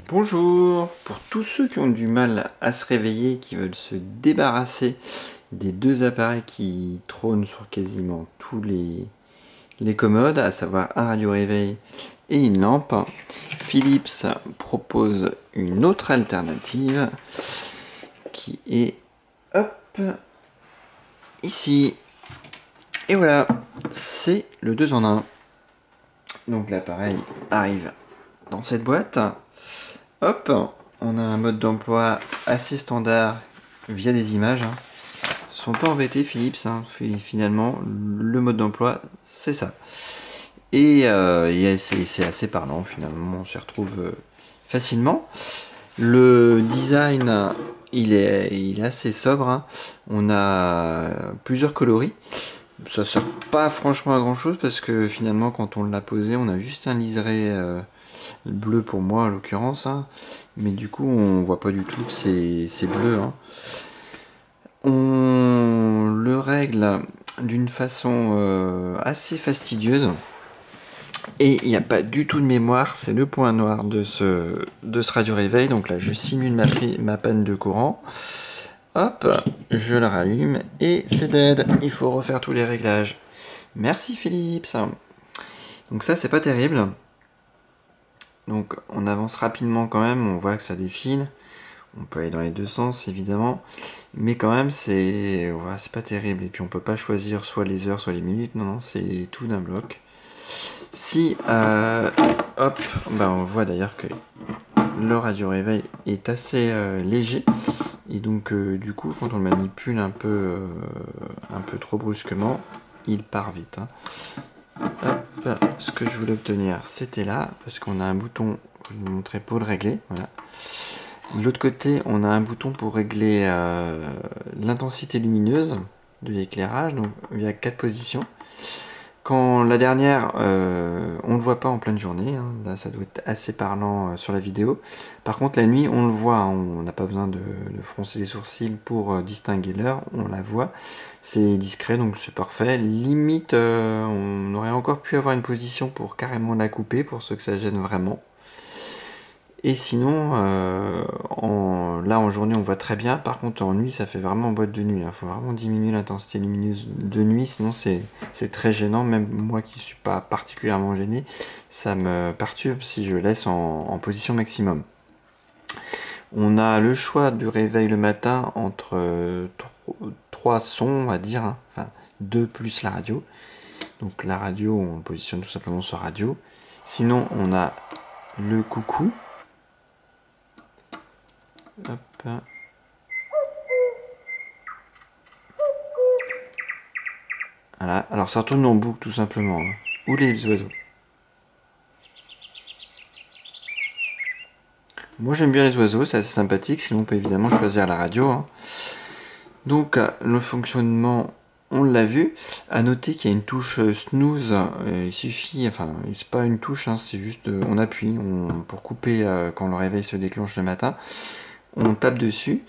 Bonjour! Pour tous ceux qui ont du mal à se réveiller, qui veulent se débarrasser des deux appareils qui trônent sur quasiment tous les commodes, à savoir un radio-réveil et une lampe, Philips propose une autre alternative qui est hop, ici. Et voilà, c'est le 2 en 1. Donc l'appareil arrive dans cette boîte. Hop, on a un mode d'emploi assez standard via des images. Ils sont pas embêtés Philips, finalement le mode d'emploi c'est ça. Et c'est assez parlant finalement, on s'y retrouve facilement. Le design il est assez sobre, on a plusieurs coloris. Ça sert pas franchement à grand chose parce que finalement quand on l'a posé on a juste un liseré bleu pour moi en l'occurrence, mais du coup on voit pas du tout que c'est bleu. On le règle d'une façon assez fastidieuse et il n'y a pas du tout de mémoire, c'est le point noir de ce radio réveil. Donc là je simule ma panne de courant, hop, je le rallume et c'est dead. Il faut refaire tous les réglages. Merci Philips. Donc ça c'est pas terrible. Donc on avance rapidement quand même, on voit que ça défile. On peut aller dans les deux sens évidemment, mais quand même c'est pas terrible. Et puis on peut pas choisir soit les heures soit les minutes, non, c'est tout d'un bloc. Si hop, on voit d'ailleurs que le radio réveil est assez léger, et donc du coup quand on le manipule un peu trop brusquement, il part vite. Hop, ce que je voulais obtenir c'était là, parce qu'on a un bouton, je vais vous montrer pour le régler, voilà. De l'autre côté, on a un bouton pour régler l'intensité lumineuse de l'éclairage, donc via 4 positions. Quand la dernière, on ne le voit pas en pleine journée, là ça doit être assez parlant sur la vidéo. Par contre la nuit on le voit, on n'a pas besoin de froncer les sourcils pour distinguer l'heure, on la voit. C'est discret donc c'est parfait. Limite on aurait encore pu avoir une position pour carrément la couper, pour ceux que ça gêne vraiment. Et sinon, là en journée on voit très bien, par contre en nuit ça fait vraiment boîte de nuit, il faut vraiment diminuer l'intensité lumineuse de nuit, sinon c'est très gênant, même moi qui ne suis pas particulièrement gêné, ça me perturbe si je laisse en position maximum. On a le choix du réveil le matin entre 3 sons on va dire, enfin 2 plus la radio. Donc la radio on le positionne tout simplement sur radio. Sinon on a le coucou. Hop. Voilà, alors ça tourne en boucle tout simplement, ou les oiseaux. Moi j'aime bien les oiseaux, c'est assez sympathique, sinon on peut évidemment choisir la radio. Donc le fonctionnement, on l'a vu. À noter qu'il y a une touche snooze, il suffit, enfin c'est pas une touche, c'est juste on appuie pour couper quand le réveil se déclenche le matin. On tape dessus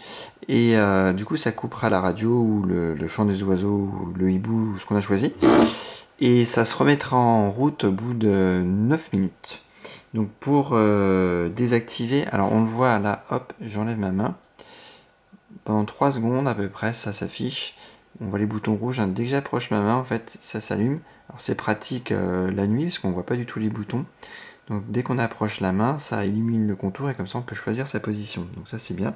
et du coup ça coupera la radio ou le chant des oiseaux ou le hibou ou ce qu'on a choisi, et ça se remettra en route au bout de 9 minutes. Donc pour désactiver, alors on le voit là, hop, j'enlève ma main, pendant 3 secondes à peu près ça s'affiche, on voit les boutons rouges, dès que j'approche ma main en fait ça s'allume. Alors c'est pratique la nuit parce qu'on voit pas du tout les boutons. Donc dès qu'on approche la main, ça illumine le contour et comme ça on peut choisir sa position. Donc ça c'est bien.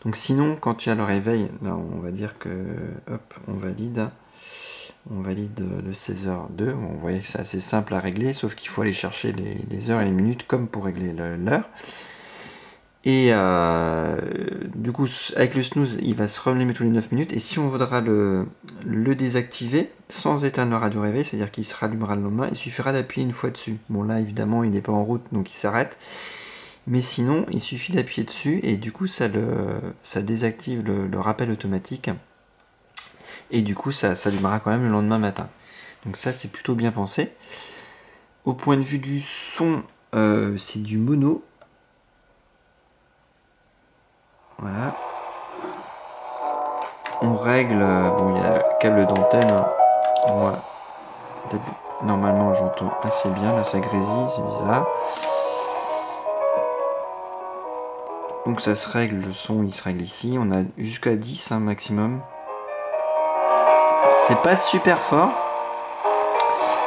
Donc sinon, quand tu as le réveil, là on va dire que hop, on valide le 16h02. Bon, vous voyez que c'est assez simple à régler, sauf qu'il faut aller chercher les heures et les minutes comme pour régler l'heure. Et du coup, avec le snooze, il va se rallumer tous les 9 minutes. Et si on voudra le désactiver sans éteindre le radio réveil, c'est-à-dire qu'il se rallumera le lendemain, il suffira d'appuyer une fois dessus. Bon là, évidemment, il n'est pas en route, donc il s'arrête. Mais sinon, il suffit d'appuyer dessus et du coup, ça désactive le rappel automatique. Et du coup, ça s'allumera quand même le lendemain matin. Donc ça, c'est plutôt bien pensé. Au point de vue du son, c'est du mono. Voilà. On règle, bon, il y a câble d'antenne. Moi, normalement, j'entends assez bien. Là, ça grésille, c'est bizarre. Donc ça se règle, le son il se règle ici. On a jusqu'à 10 maximum. C'est pas super fort.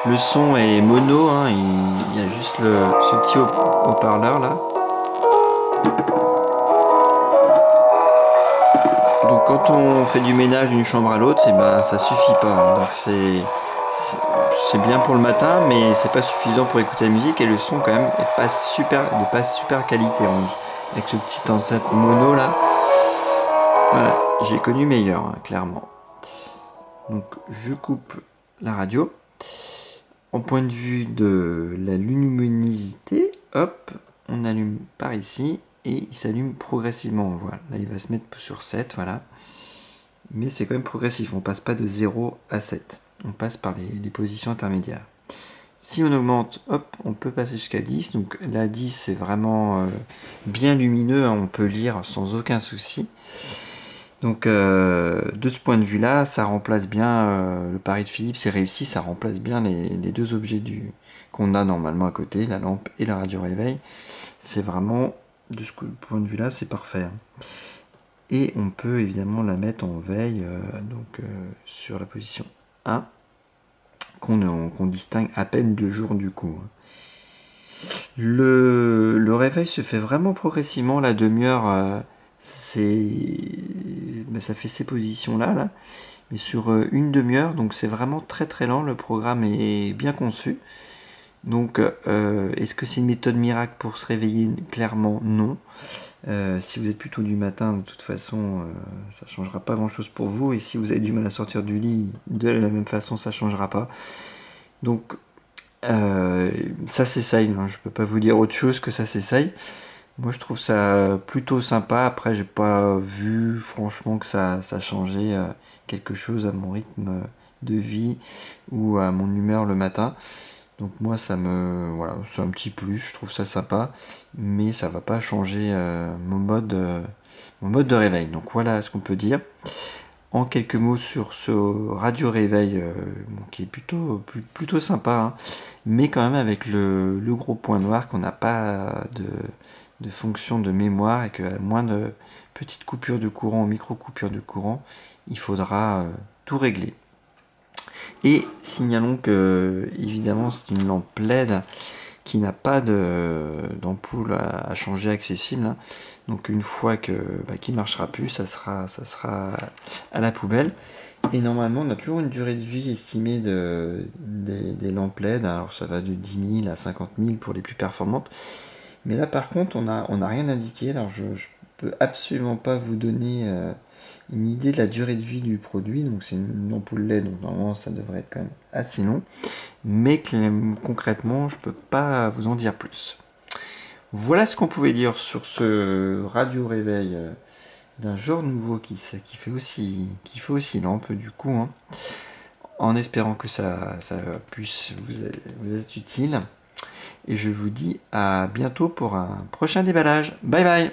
Le son est mono, hein, il y a juste ce petit haut-parleur là. Donc quand on fait du ménage d'une chambre à l'autre, et ben ça suffit pas. Donc c'est bien pour le matin, mais c'est pas suffisant pour écouter la musique, et le son quand même est pas super, de pas super qualité. Avec ce petit enceinte mono là, voilà, j'ai connu meilleur, hein, clairement. Donc je coupe la radio. En point de vue de la luminosité, hop, on allume par ici et il s'allume progressivement. Voilà, là il va se mettre sur 7, voilà. Mais c'est quand même progressif, on passe pas de 0 à 7. On passe par les positions intermédiaires. Si on augmente, hop, on peut passer jusqu'à 10. Donc là, 10, c'est vraiment bien lumineux, hein, on peut lire sans aucun souci. Donc de ce point de vue là, ça remplace bien le pari de Philips, c'est réussi, ça remplace bien les deux objets qu'on a normalement à côté, la lampe et la radio réveil. C'est vraiment, de ce point de vue là, c'est parfait. Et on peut évidemment la mettre en veille, sur la position 1, qu'on distingue à peine de jour du coup. Le réveil se fait vraiment progressivement, la demi-heure. Ça fait ces positions là, mais sur une demi-heure, donc c'est vraiment très très lent. Le programme est bien conçu. Donc est-ce que c'est une méthode miracle pour se réveiller? Clairement non. Si vous êtes plutôt du matin, de toute façon ça changera pas grand chose pour vous, et si vous avez du mal à sortir du lit, de la même façon ça changera pas. Donc ça s'essaye, hein. Je peux pas vous dire autre chose que ça s'essaye. Moi je trouve ça plutôt sympa. Après j'ai pas vu franchement que ça changeait quelque chose à mon rythme de vie ou à mon humeur le matin. Donc moi voilà, c'est un petit plus, je trouve ça sympa, mais ça va pas changer mon mode de réveil. Donc voilà ce qu'on peut dire. En quelques mots sur ce radio réveil qui est plutôt sympa, hein, mais quand même avec le gros point noir qu'on n'a pas de fonction de mémoire, et qu'à moins de petites coupures de courant, micro coupures de courant, il faudra tout régler. Et signalons que évidemment c'est une lampe LED qui n'a pas d'ampoule à changer accessible, hein. Donc une fois qu'il ne marchera plus, ça sera à la poubelle. Et normalement on a toujours une durée de vie estimée des lampes LED. Alors ça va de 10 000 à 50 000 pour les plus performantes. Mais là par contre on n'a rien indiqué. Alors je peux absolument pas vous donner une idée de la durée de vie du produit. Donc c'est une ampoule LED, donc normalement ça devrait être quand même assez long. Mais concrètement je peux pas vous en dire plus. Voilà ce qu'on pouvait dire sur ce radio réveil d'un genre nouveau qui fait aussi lampe du coup, hein, en espérant que ça puisse vous être utile. Et je vous dis à bientôt pour un prochain déballage. Bye bye.